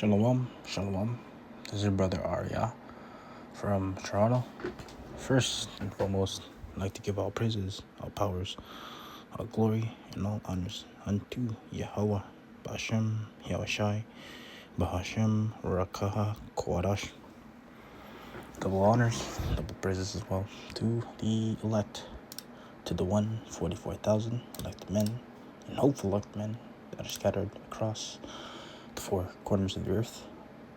Shalom, shalom. This is your brother Arya from Toronto. First and foremost, I'd like to give all praises, all powers, all glory, and all honors unto Yahweh, Bashem, Yahushai, Bahashem, Rakaha, Kwadash. Double honors, double praises as well to the elect, to the 144,000 elected men and hopeful elected men that are scattered across the four corners of the earth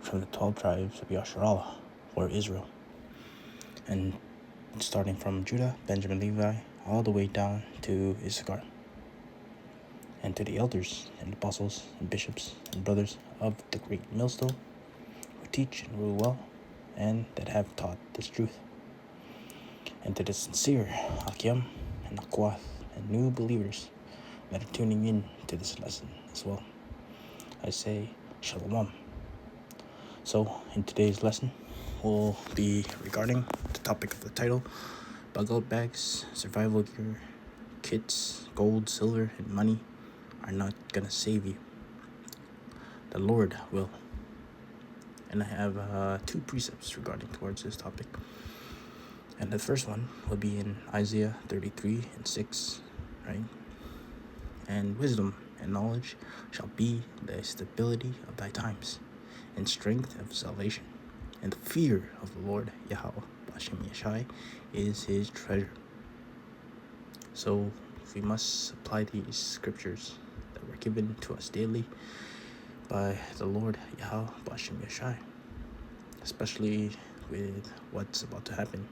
from the 12 tribes of Yasharallah, or Israel. And starting from Judah, Benjamin, Levi, all the way down to Issachar. And to the elders and apostles and bishops and brothers of the great millstone who teach and rule well and that have taught this truth. And to the sincere Akim and Akwath and new believers that are tuning in to this lesson as well, I say Shalom. So in today's lesson, we'll be regarding the topic of the title: Bugout bags, survival gear, kits, gold, silver, and money are not gonna save you. The Lord will. And I have two precepts regarding towards this topic. And the first one will be in Isaiah 33:6, right? And wisdom and knowledge shall be the stability of thy times, and strength of salvation. And the fear of the Lord Yahweh Bashem Yeshai is his treasure. So we must apply these scriptures that were given to us daily by the Lord Yahweh Bashem Yeshai, especially with what's about to happen,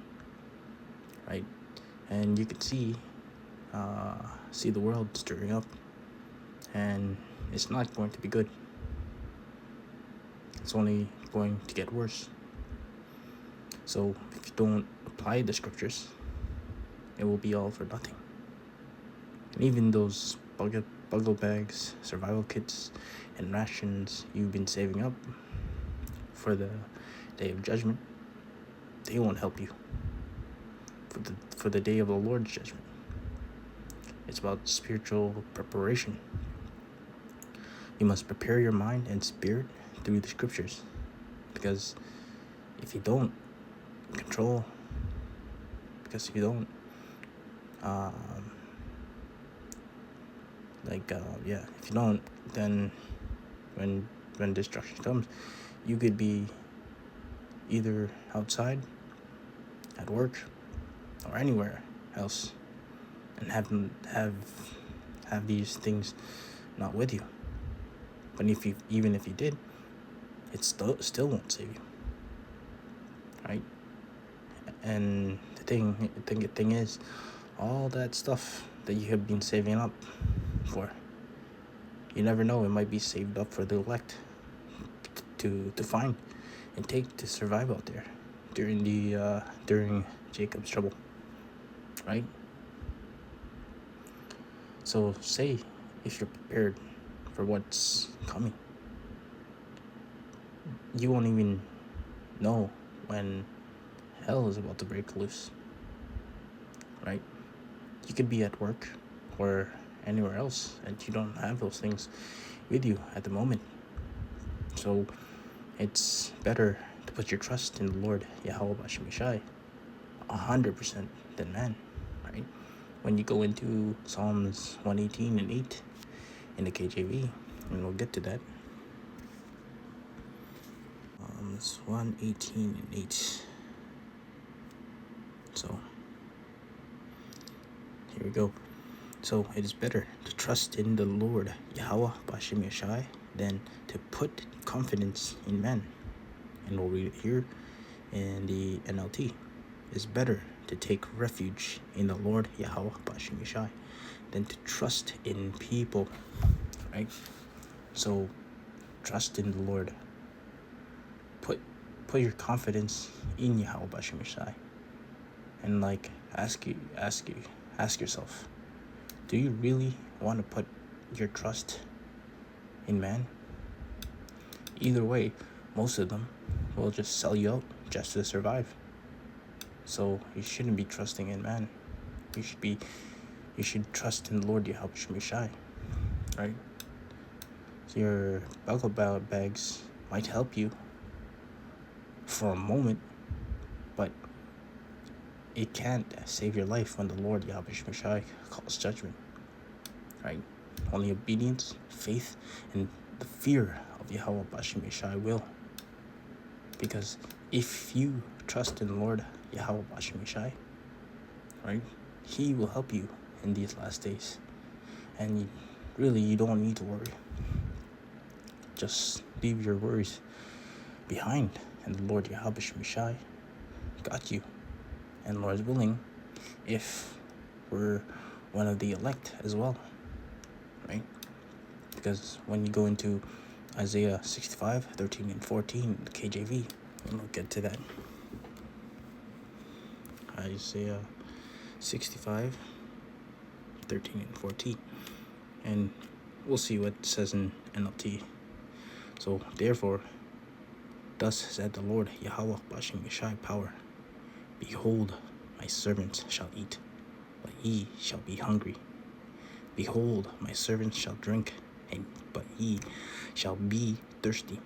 right? And you can see the world stirring up, and it's not going to be good. It's only going to get worse. So if you don't apply the scriptures, it will be all for nothing. And even those bugout bags, survival kits, and rations you've been saving up for the day of judgment, they won't help you for the day of the Lord's judgment. It's about spiritual preparation. You must prepare your mind and spirit through the scriptures, because if you don't control, if you don't then when destruction comes, you could be either outside, at work, or anywhere else, and have these things not with you. But even if you did, it still won't save you, right? And the thing is, all that stuff that you have been saving up for, you never know, it might be saved up for the elect to find and take to survive out there during Jacob's trouble, right? So say if you're prepared for what's coming, you won't even know when hell is about to break loose, right? You could be at work or anywhere else, and you don't have those things with you at the moment. So it's better to put your trust in the Lord Yahweh Bashem Yeshai 100% than man, right? When you go into Psalms 118:8 in the KJV, and we'll get to that. Psalms 118:8. So here we go. So it is better to trust in the Lord Yahweh Bashem Yeshai than to put confidence in man. And we'll read it here in the NLT. It's better to take refuge in the Lord Yahweh Bashem Yeshai than to trust in people, right? So trust in the Lord. Put your confidence in Yahweh Bashem Yeshai, and ask yourself, do you really want to put your trust in man? Either way, most of them will just sell you out just to survive. So you shouldn't be trusting in man. You should trust in the Lord Yahweh Shai, right? So your bugout bags might help you for a moment, but it can't save your life when the Lord Yahweh Shai calls judgment. Right? Only obedience, faith, and the fear of Yahweh Bashim Shai will. Because if you trust in the Lord Yahweh Bashim Shai, right, He will help you in these last days. And you don't need to worry. Just leave your worries behind, and the Lord Yahweh Shai got you. And Lord's willing, if we're one of the elect as well, right? Because when you go into Isaiah 65, 13 and 14, the KJV, and we'll get to that. Isaiah 65, 13 and 14. And we'll see what it says in NLT. So, therefore, thus said the Lord Yahweh Bashim Yeshai power. Behold, my servants shall eat, but ye shall be hungry. Behold, my servants shall drink, but ye shall be thirsty.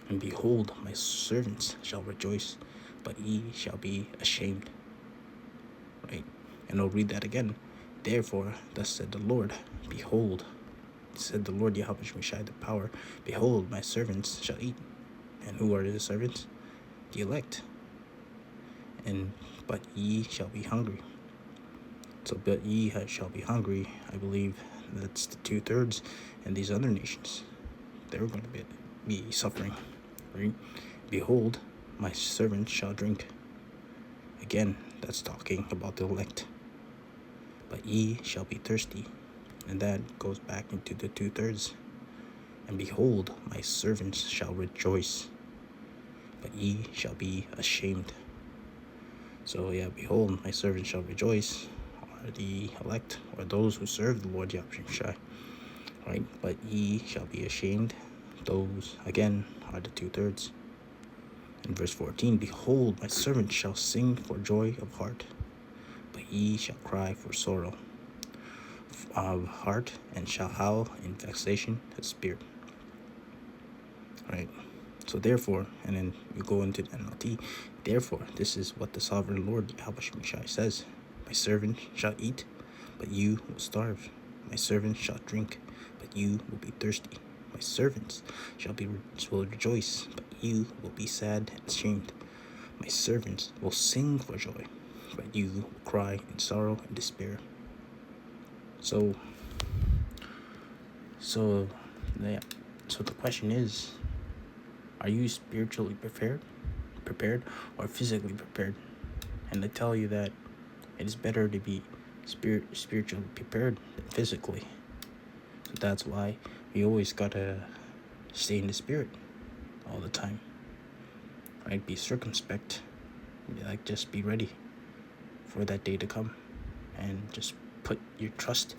And behold, my servants shall rejoice, but ye shall be ashamed. Right? And I'll read that again. Therefore, thus said the Lord, behold, said the Lord Yahweh Shai the power, behold, my servants shall eat. And who are the servants? The elect. But ye shall be hungry. So, but ye shall be hungry, I believe that's the 2/3, and these other nations, they're going to be suffering, right? Behold, my servants shall drink. Again, that's talking about the elect. But ye shall be thirsty, and that goes back into the 2/3. And behold, my servants shall rejoice, but ye shall be ashamed. So yeah, behold, my servants shall rejoice, are the elect, or those who serve the Lord Yahweh Shai, right? But ye shall be ashamed, those, again, are the 2/3. In verse 14, behold, my servant shall sing for joy of heart, but ye shall cry for sorrow of heart, and shall howl in vexation of spirit. Right? So therefore, and then you go into the NLT, therefore, this is what the sovereign Lord Yahweh Shai says. My servant shall eat, but you will starve. My servant shall drink, but you will be thirsty. My servants will rejoice, but you will be sad and ashamed. My servants will sing for joy, but you will cry in sorrow and despair. So the question is, are you spiritually prepared, or physically prepared? And I tell you that it is better to be spiritually prepared than physically. So that's why we always gotta stay in the spirit all the time. Right? Be circumspect. Just be ready for that day to come, and just put your trust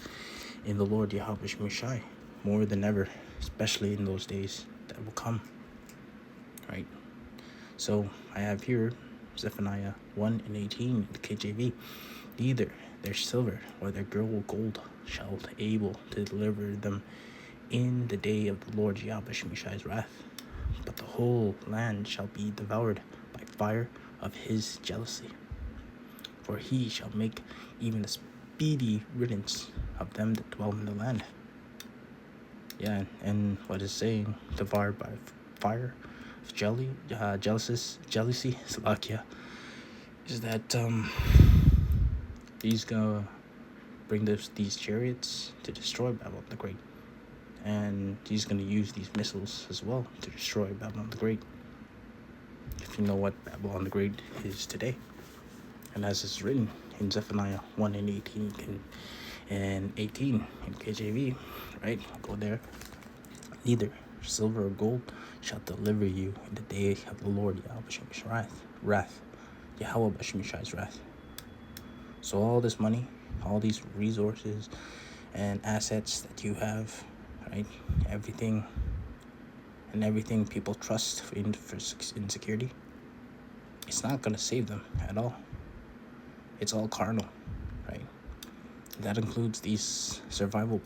in the Lord Yahweh Shai more than ever, especially in those days that will come. Right? So I have here Zephaniah 1 and 18 in the KJV. Neither their silver or their gold shall be able to deliver them in the day of the Lord Yahweh Shai's wrath, but the whole land shall be devoured by fire of his jealousy. For he shall make even a speedy riddance of them that dwell in the land. Yeah, and what is saying, devoured by fire of jealousy, Slovakia, is that he's gonna bring these chariots to destroy Babylon the Great, and he's gonna use these missiles as well to destroy Babylon the Great. If you know what Babylon the Great is today, and as it's written in Zephaniah 1 and 18 and 18 in KJV, right? Go there. Neither silver or gold shall deliver you in the day of the Lord Yahweh wrath. Yahweh Shai's wrath. So all this money, all these resources and assets that you have, right? Everything people trust for insecurity, it's not going to save them at all. It's all carnal, right? That includes these survival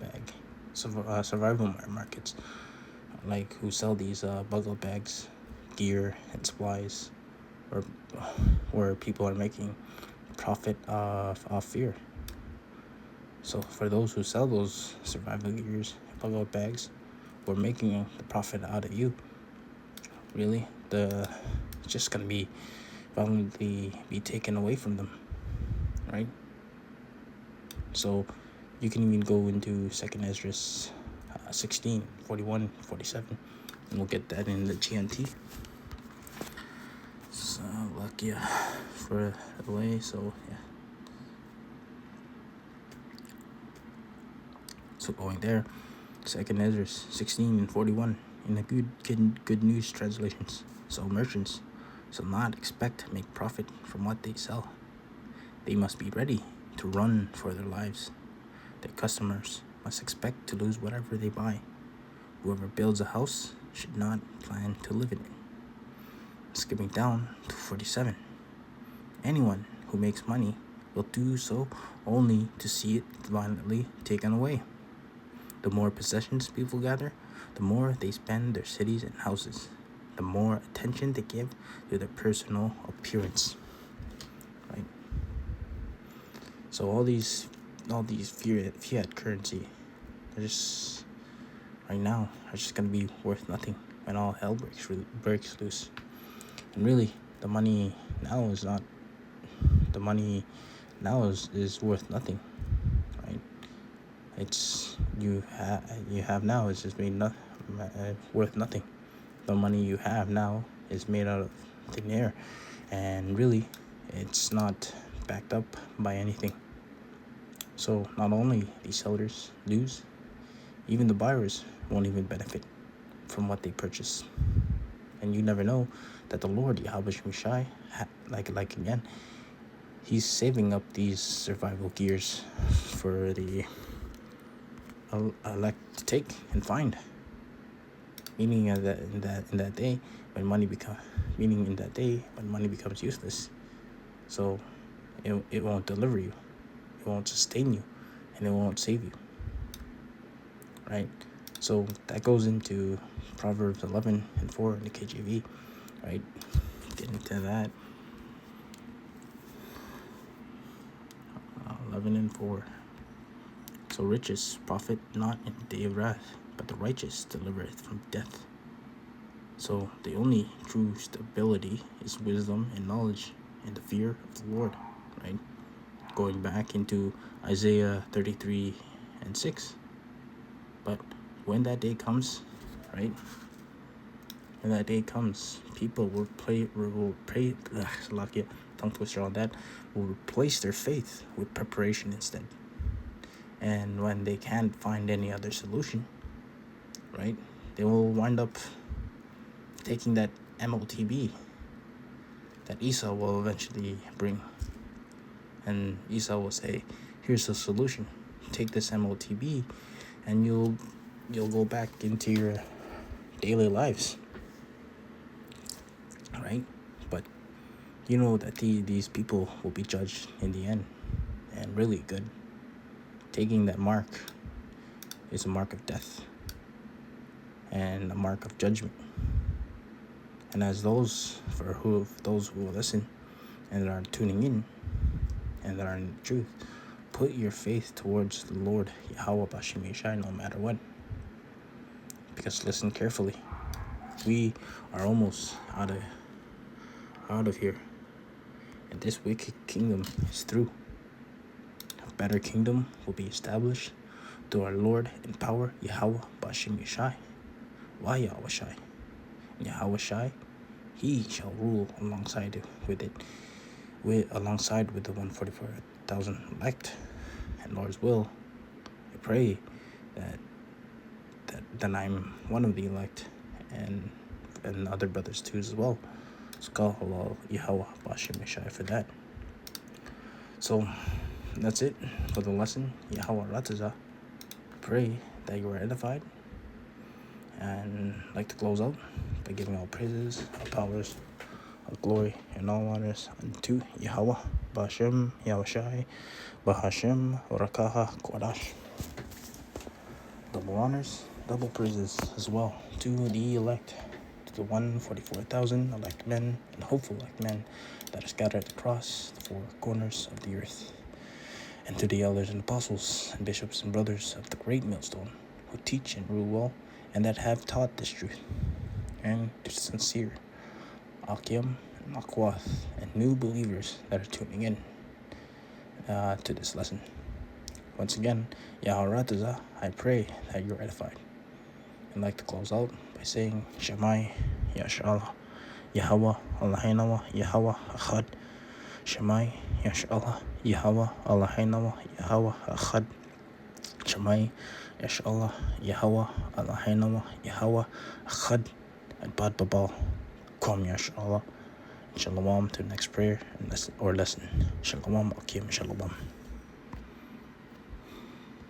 markets, like who sell these Bugout bags, gear, and supplies, or where people are making profit off fear. So for those who sell those survival gears, Bugout bags, we're making the profit out of you. Really, it's just gonna be violently be taken away from them, right? So you can even go into 2nd Ezra 16, 41, 47, and we'll get that in the GNT. So lucky for the way. So yeah. So going there, 2nd Ezra 16 and 41 in the good news translations. So merchants shall not expect to make profit from what they sell. They must be ready to run for their lives. Their customers must expect to lose whatever they buy. Whoever builds a house should not plan to live in it. Skipping down to 47. Anyone who makes money will do so only to see it violently taken away. The more possessions people gather, the more they spend their cities and houses, the more attention they give to their personal appearance. Right? So all these fiat currency, they're just right now are just gonna be worth nothing when all hell breaks loose. And really, the money now is worth nothing, right? It's you have now is just worth nothing. The money you have now is made out of thin air, and really, it's not backed up by anything. So not only the sellers lose, even the buyers won't even benefit from what they purchase. And you never know that the Lord Yahweh Shai, like again, He's saving up these survival gears for the elect to take and find. Meaning in that day when money becomes useless. So it won't deliver you, it won't sustain you, and it won't save you. Right? So that goes into Proverbs 11 and 4 in the KJV. Right? Getting to that. 11 and 4. So riches profit not in the day of wrath, but the righteous delivereth from death. So the only true stability is wisdom and knowledge and the fear of the Lord, right? Going back into Isaiah 33 and 6. But when that day comes, right? When that day comes, people will tongue twister on that, will replace their faith with preparation instead. And when they can't find any other solution, right, they will wind up taking that MOTB that Esau will eventually bring. And Esau will say, here's the solution. Take this MOTB and you'll go back into your daily lives. Right? But you know that these people will be judged in the end, and really good. Taking that mark is a mark of death and a mark of judgment. And as those who will listen and that are tuning in and that are in the truth, put your faith towards the Lord Yahweh Bashim Yeshai no matter what. Because listen carefully, we are almost out of here, and this wicked kingdom is through. A better kingdom will be established through our Lord and power Yahweh Bashim Yeshai. Why Yahweh Shai? Yahweh Shai, He shall rule alongside with the 144,000 elect. And Lord's will, I pray that I'm one of the elect, and other brothers too as well. So call halal Yahweh Bashim Yeshai for that. So that's it for the lesson. Yahweh Ratazah. Pray that you are edified, and I'd like to close out by giving all praises, all powers, all glory, and all honors unto Yahweh Bashim Yahushai Bahashim Rakaha Kodash. Double honors double praises as well to the elect, to the 144,000 elect men and hopeful elect men that are scattered across the four corners of the earth, and to the elders and apostles and bishops and brothers of the great millstone who teach and rule well and that have taught this truth, and to sincere Akim and Makwath and new believers that are tuning in to this lesson. Once again, Yaharataza, I pray that you're edified. I'd like to close out by saying Shemai, Yashallah, Yahweh, Allahinawa, Yahweh, Achad. Shemai, Yashallah, Yahweh, Allahinawa, Yahweh, Achad. Shemai, Yashallah, Yahweh, Allahinawa, Yahweh, Achad. And Bad Babal, Kwam Yashallah. Shalom to the next prayer and lesson. Shalom, Akim, Shalom.